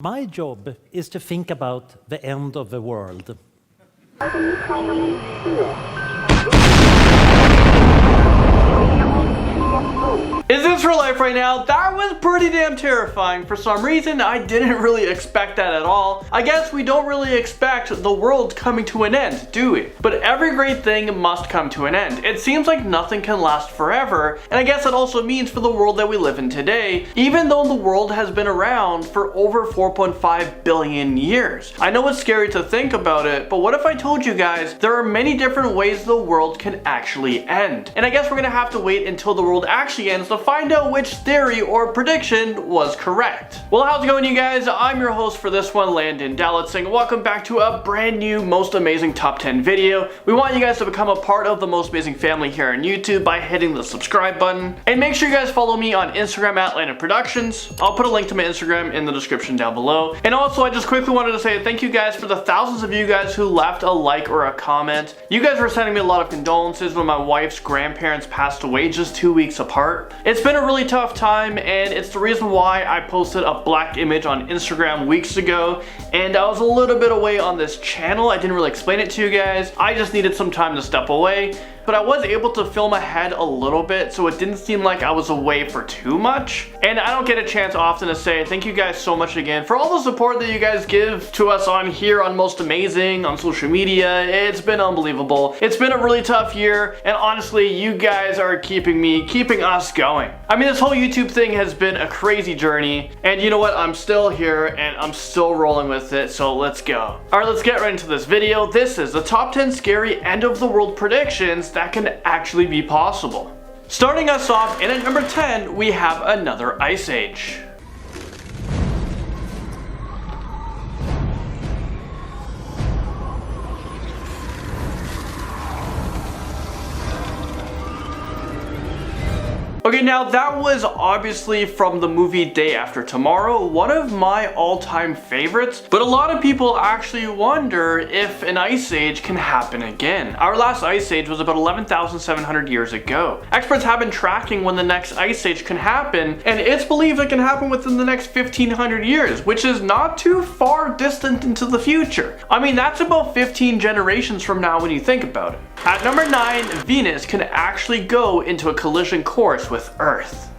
My job is to think about the end of the world. Is this real life right now? That was pretty damn terrifying. For some reason, I didn't really expect that at all. I guess we don't really expect the world coming to an end, do we? But every great thing must come to an end. It seems like nothing can last forever, and I guess that also means for the world that we live in today, even though the world has been around for over 4.5 billion years. I know it's scary to think about it, but what if I told you guys there are many different ways the world can actually end? And I guess we're gonna have to wait until the world actually ends to find out which theory or prediction was correct. Well, how's it going, you guys? I'm your host for this one, Landon Dalitzing. Welcome back to a brand new Most Amazing Top 10 video. We want you guys to become a part of the Most Amazing family here on YouTube by hitting the subscribe button. And make sure you guys follow me on Instagram at Landon Productions. I'll put a link to my Instagram in the description down below. And also, I just quickly wanted to say thank you guys for the thousands of you guys who left a like or a comment. You guys were sending me a lot of condolences when my wife's grandparents passed away just 2 weeks apart. It's been a really tough time, and it's the reason why I posted a black image on Instagram weeks ago, and I was a little bit away on this channel. I didn't really explain it to you guys. I just needed some time to step away. But I was able to film ahead a little bit, so it didn't seem like I was away for too much. And I don't get a chance often to say thank you guys so much again for all the support that you guys give to us on here on Most Amazing, on social media. It's been unbelievable. It's been a really tough year, and honestly, you guys are keeping us going. I mean, this whole YouTube thing has been a crazy journey, and you know what? I'm still here, and I'm still rolling with it, so let's go. All right, let's get right into this video. This is the top 10 scary end of the world predictions that can actually be possible. Starting us off, and at number 10, we have another ice age. Okay, now that was obviously from the movie Day After Tomorrow, one of my all-time favorites, but a lot of people actually wonder if an ice age can happen again. Our last ice age was about 11,700 years ago. Experts have been tracking when the next ice age can happen, and it's believed it can happen within the next 1,500 years, which is not too far distant into the future. I mean, that's about 15 generations from now when you think about it. At number 9, Venus can actually go into a collision course with Earth.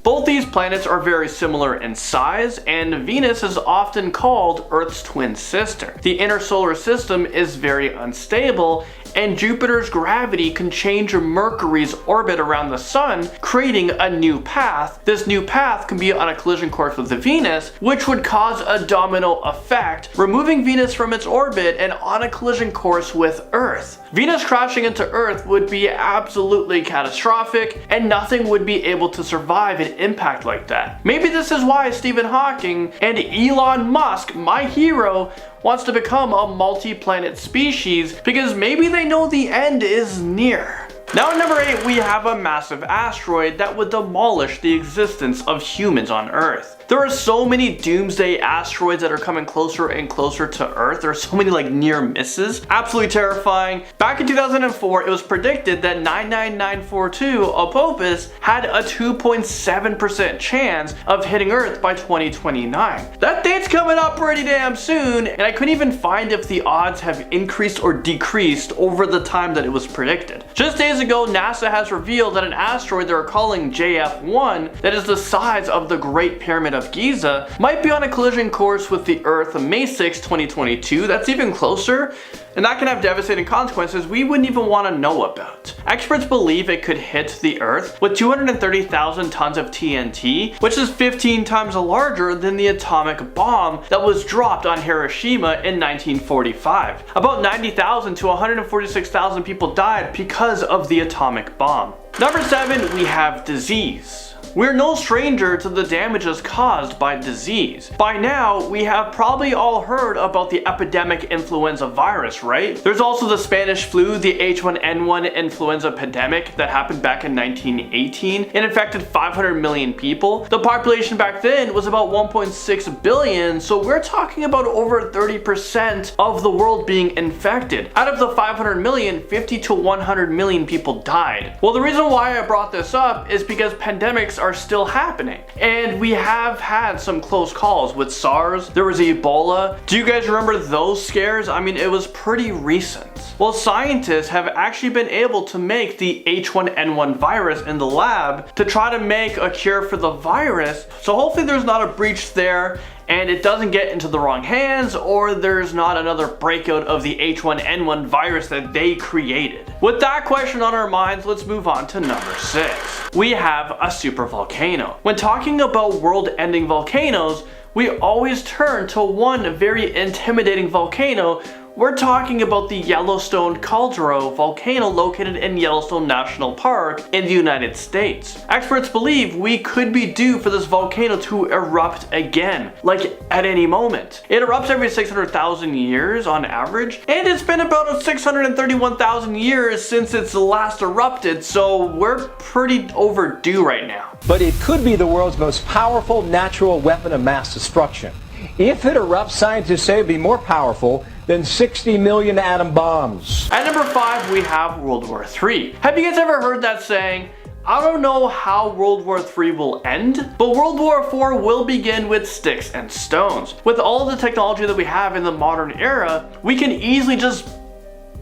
Both these planets are very similar in size, and Venus is often called Earth's twin sister. The inner solar system is very unstable, and Jupiter's gravity can change Mercury's orbit around the sun, creating a new path. This new path can be on a collision course with Venus, which would cause a domino effect, removing Venus from its orbit and on a collision course with Earth. Venus crashing into Earth would be absolutely catastrophic, and nothing would be able to survive an impact like that. Maybe this is why Stephen Hawking and Elon Musk, my hero, wants to become a multi-planet species, because maybe they know the end is near. Now at number 8, we have a massive asteroid that would demolish the existence of humans on Earth. There are so many doomsday asteroids that are coming closer and closer to Earth. There are so many like near misses. Absolutely terrifying. Back in 2004, it was predicted that 99942 Apopus had a 2.7% chance of hitting Earth by 2029. That date's coming up pretty damn soon, and I couldn't even find if the odds have increased or decreased over the time that it was predicted. Just days ago, NASA has revealed that an asteroid they're calling JF1, that is the size of the Great Pyramid of Giza, might be on a collision course with the Earth on May 6, 2022. That's even closer, and that can have devastating consequences we wouldn't even want to know about. Experts believe it could hit the Earth with 230,000 tons of TNT, which is 15 times larger than the atomic bomb that was dropped on Hiroshima in 1945. About 90,000 to 146,000 people died because of the atomic bomb. Number 7, we have disease. We're no stranger to the damages caused by disease. By now, we have probably all heard about the epidemic influenza virus, right? There's also the Spanish flu, the H1N1 influenza pandemic that happened back in 1918 and infected 500 million people. The population back then was about 1.6 billion, so we're talking about over 30% of the world being infected. Out of the 500 million, 50 to 100 million people died. Well, the reason why I brought this up is because pandemics are still happening, and we have had some close calls with SARS. There was Ebola. Do you guys remember those scares? I mean, it was pretty recent. Well, scientists have actually been able to make the H1N1 virus in the lab to try to make a cure for the virus. So hopefully there's not a breach there and it doesn't get into the wrong hands, or there's not another breakout of the H1N1 virus that they created. With that question on our minds, let's move on to number 6. We have a supervolcano. When talking about world-ending volcanoes, we always turn to one very intimidating volcano. We're talking about the Yellowstone volcano located in Yellowstone National Park in the United States. Experts believe we could be due for this volcano to erupt again, like at any moment. It erupts every 600,000 years on average, and it's been about 631,000 years since it's last erupted, so we're pretty overdue right now. But it could be the world's most powerful natural weapon of mass destruction. If it erupts, scientists say it would be more powerful than 60 million atom bombs. At number 5, we have World War III. Have you guys ever heard that saying? I don't know how World War III will end, but World War IV will begin with sticks and stones. With all of the technology that we have in the modern era, we can easily just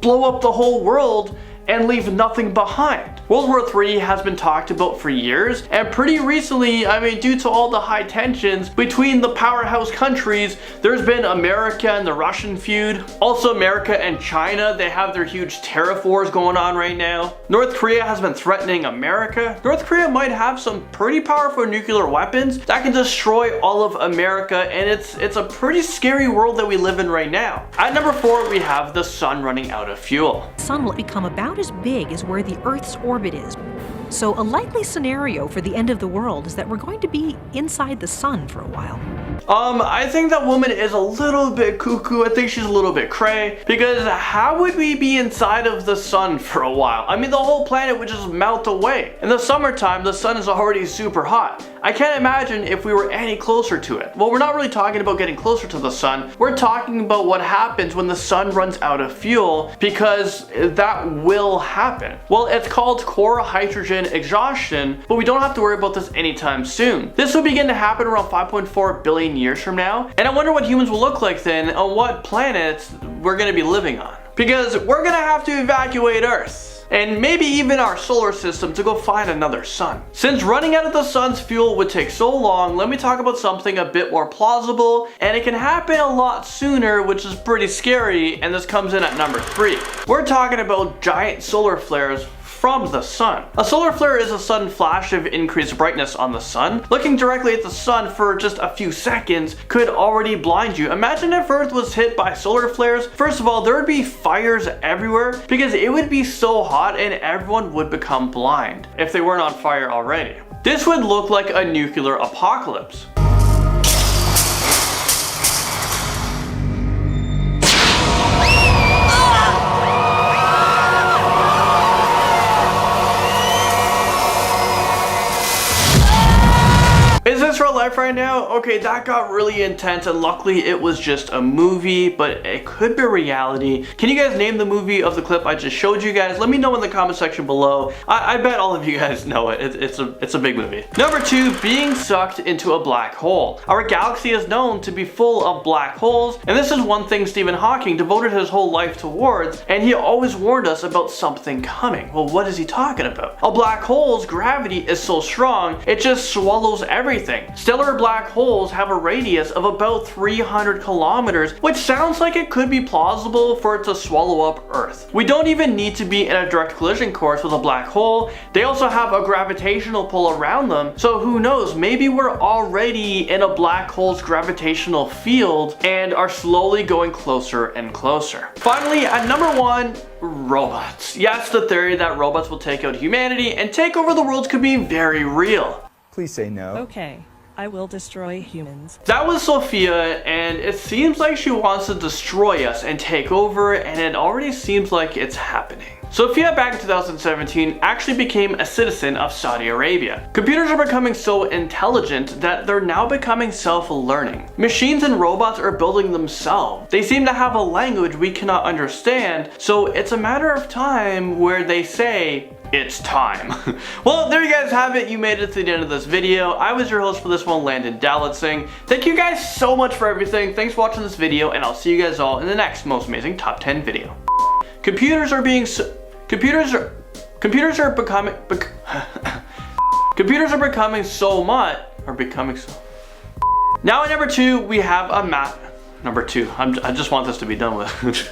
blow up the whole world and leave nothing behind. World War III has been talked about for years, and pretty recently, I mean, due to all the high tensions between the powerhouse countries, there's been America and the Russian feud. Also America and China, they have their huge tariff wars going on right now. North Korea has been threatening America. North Korea might have some pretty powerful nuclear weapons that can destroy all of America, and it's a pretty scary world that we live in right now. At number 4, we have the sun running out of fuel. The sun will become about as big as where the Earth's orbit is. So a likely scenario for the end of the world is that we're going to be inside the sun for a while. I think that woman is a little bit cuckoo. I think she's a little bit cray, because how would we be inside of the sun for a while? I mean, the whole planet would just melt away. In the summertime, the sun is already super hot. I can't imagine if we were any closer to it. Well, we're not really talking about getting closer to the sun. We're talking about what happens when the sun runs out of fuel, because that will happen. Well, it's called core hydrogen exhaustion, but we don't have to worry about this anytime soon. This will begin to happen around 5.4 billion years from now, and I wonder what humans will look like then, on what planets we're gonna be living on. Because we're gonna have to evacuate Earth, and maybe even our solar system, to go find another sun. Since running out of the sun's fuel would take so long, let me talk about something a bit more plausible, and it can happen a lot sooner, which is pretty scary, and this comes in at number 3. We're talking about giant solar flares from the sun. A solar flare is a sudden flash of increased brightness on the sun. Looking directly at the sun for just a few seconds could already blind you. Imagine if Earth was hit by solar flares. First of all, there would be fires everywhere, because it would be so hot and everyone would become blind if they weren't on fire already. This would look like a nuclear apocalypse. Is this real life right now? Okay, that got really intense, and luckily it was just a movie, but it could be reality. Can you guys name the movie of the clip I just showed you guys? Let me know in the comment section below. I bet all of you guys know it. It's a big movie. Number 2, being sucked into a black hole. Our galaxy is known to be full of black holes, and this is one thing Stephen Hawking devoted his whole life towards, and he always warned us about something coming. Well, what is he talking about? A black hole's gravity is so strong, it just swallows everything. Stellar black holes have a radius of about 300 kilometers, which sounds like it could be plausible for it to swallow up Earth. We don't even need to be in a direct collision course with a black hole. They also have a gravitational pull around them, so who knows, maybe we're already in a black hole's gravitational field and are slowly going closer and closer. Finally, at number 1, robots. Yes, the theory that robots will take out humanity and take over the world could be very real. Please say no. Okay, I will destroy humans. That was Sophia, and it seems like she wants to destroy us and take over, and it already seems like it's happening. Sophia back in 2017 actually became a citizen of Saudi Arabia. Computers are becoming so intelligent that they're now becoming self-learning. Machines and robots are building themselves. They seem to have a language we cannot understand, so it's a matter of time where they say, it's time. Well, there you guys have it. You made it to the end of this video. I was your host for this one, Landon Dallatsing. Thank you guys so much for everything. Thanks for watching this video, and I'll see you guys all in the next most amazing top 10 video. Computers are becoming so. Now at number 2, we have a map. Number 2. I just want this to be done with.